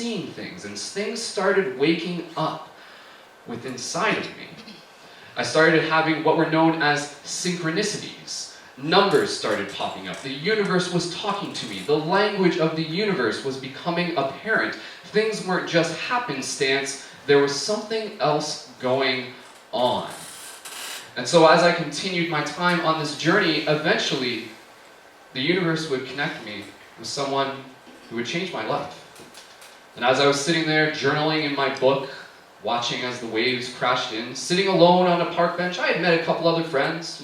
seeing things, and things started waking up within inside of me. I started having what were known as synchronicities. Numbers started popping up. The universe was talking to me. The language of the universe was becoming apparent. Things weren't just happenstance. There was something else going on. And so as I continued my time on this journey, eventually the universe would connect me with someone who would change my life. And as I was sitting there journaling in my book, watching as the waves crashed in, sitting alone on a park bench, I had met a couple other friends,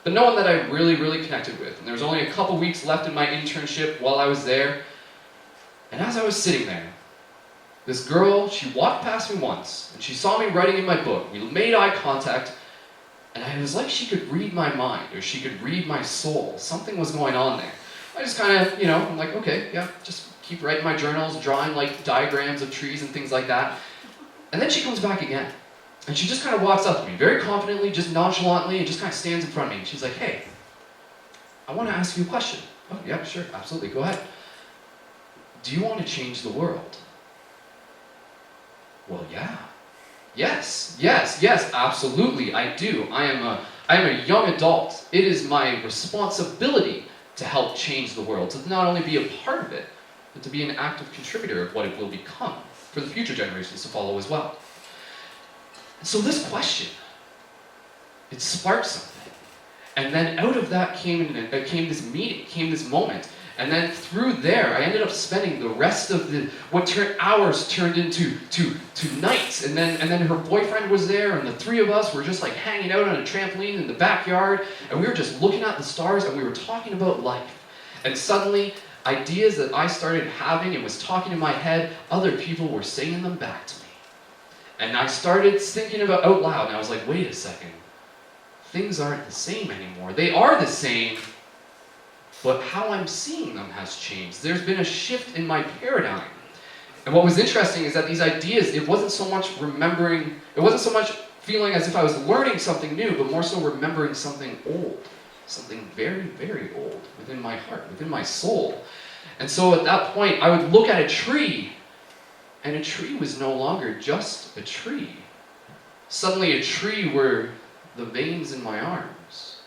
but no one that I really, really connected with. And there was only a couple weeks left in my internship while I was there. And as I was sitting there, this girl, she walked past me once, and she saw me writing in my book. We made eye contact, and it was like she could read my mind, or she could read my soul. Something was going on there. I just kind of, I'm like, okay, yeah, just keep writing my journals, drawing like diagrams of trees and things like that. And then she comes back again. And she just kind of walks up to me, very confidently, just nonchalantly, and just kind of stands in front of me. And she's like, hey, I want to ask you a question. Oh, yeah, sure, absolutely, go ahead. Do you want to change the world? Well, yeah. Yes, absolutely, I do. I am a young adult. It is my responsibility to help change the world, to not only be a part of it, but to be an active contributor of what it will become for the future generations to follow as well. So this question, it sparked something. And then out of that came this meeting, came this moment. And then through there, I ended up spending the rest of hours turned into nights. And then her boyfriend was there, and the three of us were just like hanging out on a trampoline in the backyard, and we were just looking at the stars, and we were talking about life. And suddenly, ideas that I started having and was talking in my head, other people were saying them back to me. And I started thinking about out loud, and I was like, wait a second. Things aren't the same anymore. They are the same, but how I'm seeing them has changed. There's been a shift in my paradigm. And what was interesting is that these ideas, it wasn't so much remembering, it wasn't so much feeling as if I was learning something new, but more so remembering something old. Something very, very old within my heart, within my soul. And so at that point, I would look at a tree, and a tree was no longer just a tree. Suddenly a tree were the veins in my arms,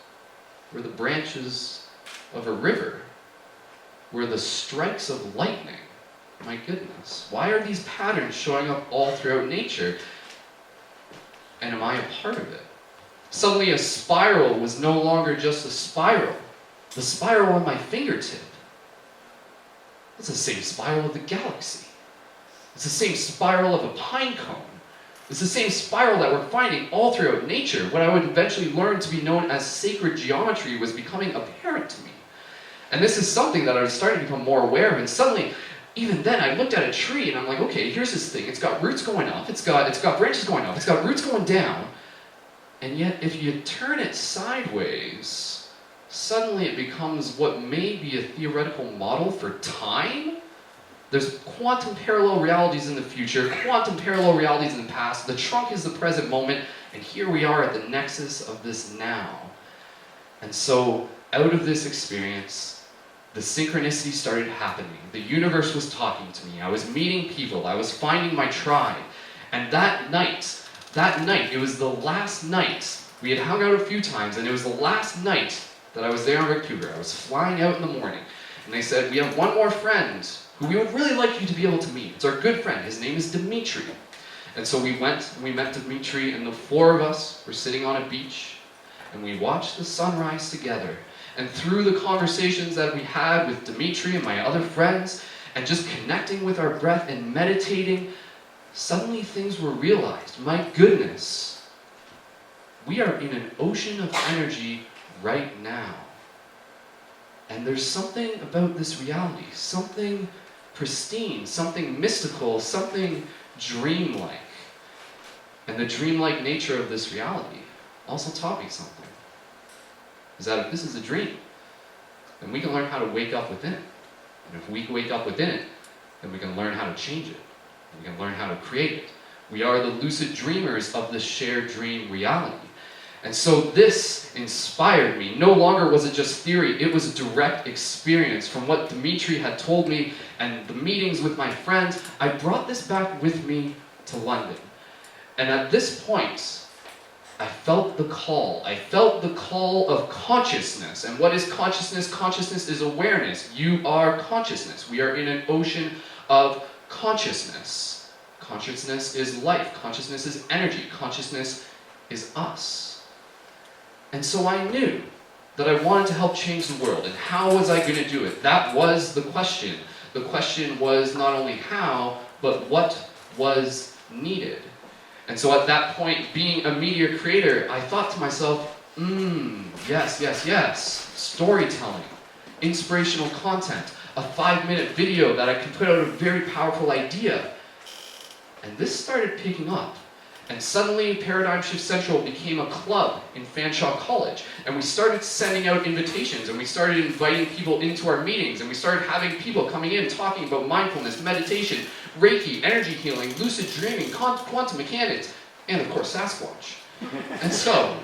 were the branches of a river, were the strikes of lightning. My goodness, why are these patterns showing up all throughout nature? And am I a part of it? Suddenly a spiral was no longer just a spiral. The spiral on my fingertip. It's the same spiral of the galaxy. It's the same spiral of a pine cone. It's the same spiral that we're finding all throughout nature. What I would eventually learn to be known as sacred geometry was becoming apparent to me. And this is something that I was starting to become more aware of. And suddenly, even then, I looked at a tree and I'm like, okay, here's this thing. It's got roots going up. It's got branches going up. It's got roots going down. And yet, if you turn it sideways, suddenly it becomes what may be a theoretical model for time. There's quantum parallel realities in the future, quantum parallel realities in the past. The trunk is the present moment, and here we are at the nexus of this now. And so, out of this experience, the synchronicity started happening. The universe was talking to me. I was meeting people. I was finding my tribe. And that night, it was the last night. We had hung out a few times, and it was the last night that I was there in Vancouver. I was flying out in the morning, and they said, we have one more friend who we would really like you to be able to meet. It's our good friend. His name is Dimitri. And so we went, and we met Dimitri, and the four of us were sitting on a beach, and we watched the sunrise together. And through the conversations that we had with Dimitri and my other friends, and just connecting with our breath and meditating, suddenly things were realized. My goodness, we are in an ocean of energy right now. And there's something about this reality, something pristine, something mystical, something dreamlike. And the dreamlike nature of this reality also taught me something. Is that if this is a dream, then we can learn how to wake up within it. And if we wake up within it, then we can learn how to change it. We can learn how to create it. We are the lucid dreamers of the shared dream reality. And so this inspired me. No longer was it just theory, it was a direct experience from what Dimitri had told me and the meetings with my friends. I brought this back with me to London. And at this point, I felt the call. I felt the call of consciousness. And what is consciousness? Consciousness is awareness. You are consciousness. We are in an ocean of consciousness. Consciousness is life. Consciousness is energy. Consciousness is us. And so I knew that I wanted to help change the world. And how was I going to do it? That was the question. The question was not only how, but what was needed. And so at that point, being a media creator, I thought to myself, yes, storytelling, inspirational content, a 5-minute video that I can put out a very powerful idea. And this started picking up. And suddenly, Paradigm Shift Central became a club in Fanshawe College. And we started sending out invitations, and we started inviting people into our meetings, and we started having people coming in talking about mindfulness, meditation, Reiki, energy healing, lucid dreaming, quantum mechanics, and of course Sasquatch. And so,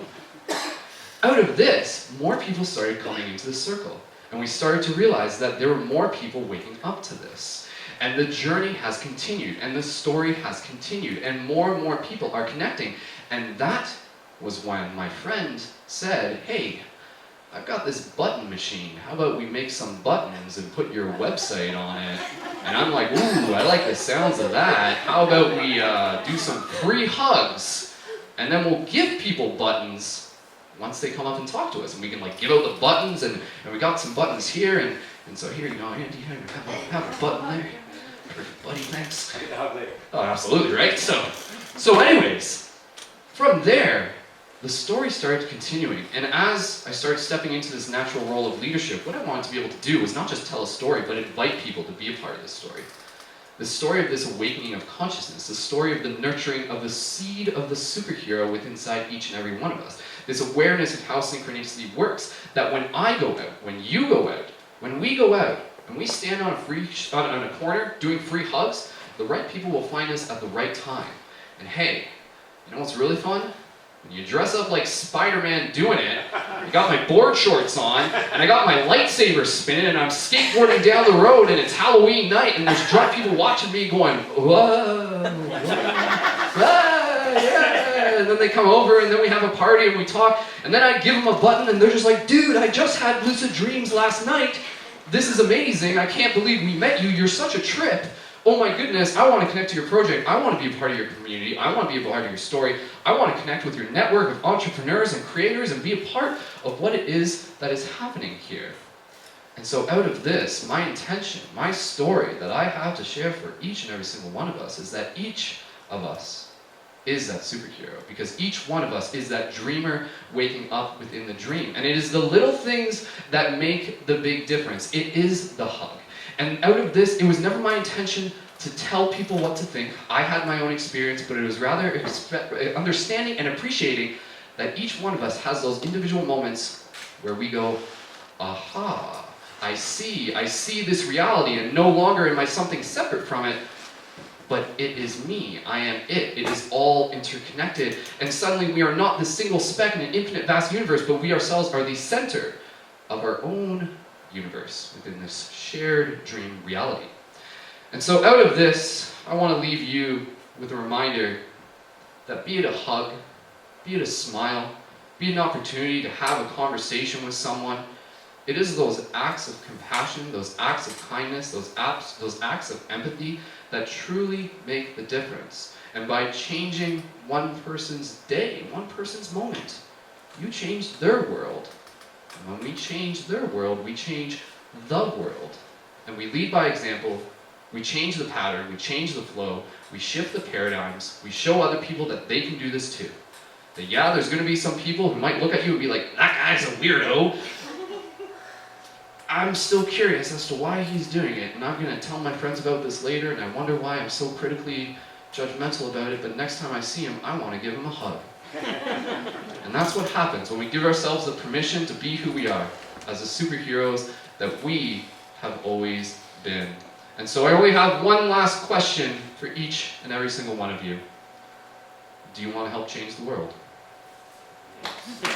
out of this, more people started coming into the circle. And we started to realize that there were more people waking up to this. And the journey has continued, and the story has continued, and more people are connecting. And that was when my friend said, hey, I've got this button machine. How about we make some buttons and put your website on it? And I'm like, ooh, I like the sounds of that. How about we do some free hugs? And then we'll give people buttons once they come up and talk to us. And we can like give out the buttons, and we got some buttons here. And so here you go, Andy, have a button there. Buddy, thanks. Oh, absolutely, right? So anyways, from there, the story started continuing. And as I started stepping into this natural role of leadership, what I wanted to be able to do was not just tell a story, but invite people to be a part of this story. The story of this awakening of consciousness, the story of the nurturing of the seed of the superhero within inside each and every one of us. This awareness of how synchronicity works, that when I go out, when you go out, when we go out, and we stand on a corner doing free hugs, the right people will find us at the right time. And hey, you know what's really fun? When you dress up like Spider-Man doing it, I got my board shorts on, and I got my lightsaber spinning, and I'm skateboarding down the road, and it's Halloween night, and there's drunk people watching me going, whoa, yeah. And then they come over, and then we have a party, and we talk, and then I give them a button, and they're just like, dude, I just had lucid dreams last night. This is amazing. I can't believe we met you. You're such a trip. Oh my goodness, I want to connect to your project. I want to be a part of your community. I want to be a part of your story. I want to connect with your network of entrepreneurs and creators and be a part of what it is that is happening here. And so out of this, my intention, my story that I have to share for each and every single one of us is that each of us is that superhero, because each one of us is that dreamer waking up within the dream. And it is the little things that make the big difference. It is the hug. And out of this, it was never my intention to tell people what to think. I had my own experience, but it was rather understanding and appreciating that each one of us has those individual moments where we go, aha, I see this reality, and no longer am I something separate from it, but it is me, I am it. It is all interconnected. And suddenly we are not the single speck in an infinite vast universe, but we ourselves are the center of our own universe within this shared dream reality. And so out of this, I want to leave you with a reminder that be it a hug, be it a smile, be it an opportunity to have a conversation with someone, it is those acts of compassion, those acts of kindness, those acts of empathy that truly make the difference. And by changing one person's day, one person's moment, you change their world. And when we change their world, we change the world. And we lead by example, we change the pattern, we change the flow, we shift the paradigms, we show other people that they can do this too. That yeah, there's going to be some people who might look at you and be like, that guy's a weirdo. I'm still curious as to why he's doing it, and I'm going to tell my friends about this later, and I wonder why I'm so critically judgmental about it, but next time I see him, I want to give him a hug. And that's what happens when we give ourselves the permission to be who we are, as the superheroes that we have always been. And so I only have one last question for each and every single one of you. Do you want to help change the world? applause.